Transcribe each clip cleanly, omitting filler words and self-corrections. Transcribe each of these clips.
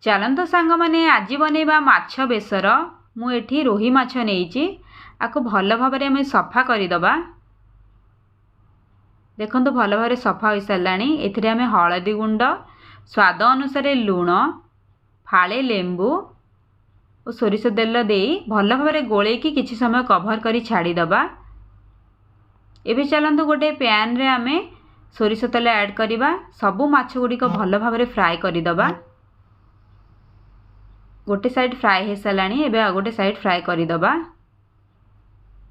चलंतु सांग माने आज बनैबा माछ बेसर। मु एठी रोही माछ नेइची आको भल भाबरे आमे सफा करिदबा। देखंतु भल भाबरे सफा होई सारलाणी। एथिरे आमे हळदी गुंड, स्वाद अनुसार लूण, फाळे लेंबू और सोरिष तेल देई भल भाबरे गोळेकी किछि समय कभर करी छाड़ी दबा। एबे चलंतु गोटे पैन रे आमे सोरिष तेल ऐड करिबा। सबु माछ गुडी को भल भाबरे फ्राई करि दबा। गोटे साइड फ्राई हो साराणी। एबे आ गोटे साइड फ्राई करदबा।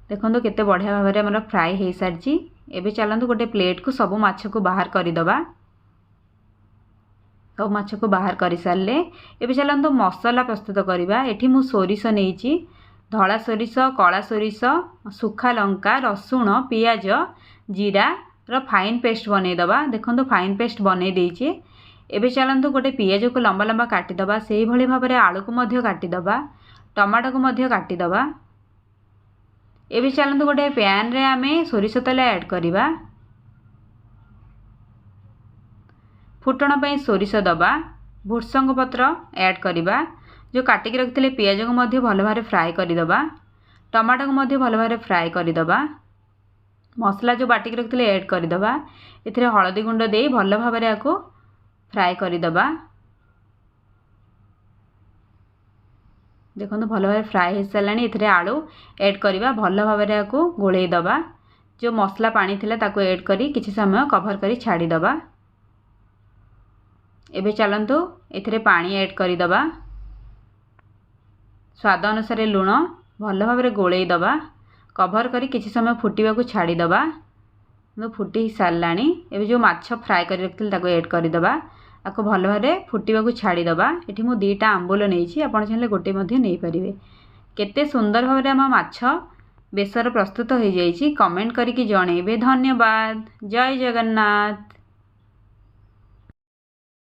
देखो केते बढ़िया भाव में आमर फ्राई हो सारी। एबे चलतु गोटे प्लेट को सब माछ को बाहर करदबा। सब माछ को बाहर कर सारे एबे चलतु मसला प्रस्तुत करवा। एठी मु सोरिष नेइची, धला सोरिष, कला सोरिष, सुखा लंका, रसुण, पियाज, जीरा रो फाइन पेस्ट बनईदबा। देखो फाइन पेस्ट बनई देइची। एबे चलतु गोटे पियाज को लंबा लंबा काटिदबा। से भली भाव में आलू को मध्य काटिदबा, टमाटो को मध्य काटिदबा। एबे चलतु गोटे पैन रे आमे सोरिष तेल ऐड करिबा। फुटण पई सोरिष दबा, भुर्संग पत्र ऐड करिबा। जो काटिक रखिले पियाज को मध्य भल भाव फ्राई करदबा। टमाटो को मध्य भल भाव फ्राई करदबा। मसला जो बाटिक रखिले ऐड करदबा। एथिरे हळदी गुंड देई भल भाव में आको फ्राई करदबा। देखो भल भाव फ्राई हो साराणी। एथिरे आलू ऐड करिबा। भल भाव में आको गोळेई दबा। जो मसला पानी थिला ताको ऐड करी किछि समय कभर करी छाड़ी दबा। एबे चलंतु एथिरे पानी ऐड करदबा। स्वाद अनुसार लूण भल भाव में गोळेई दबा। कभर करी किछि समय फुटिबा को छाड़ी दबा। फुटी साराणी। एबे जो माछ फ्राई कर रखिले ताको ऐड करदबा। आको भल भाव फुटिबा को छाड़ी दबा। एठी मु 2टा आंबुल नेइची, आपण चाहिले गोटे मध्ये नै परिबे। केते सुंदर भाव में हम माछ बेसर प्रस्तुत हो जाइछि। कमेंट करिकि जणेबे। धन्यवाद। जय जगन्नाथ।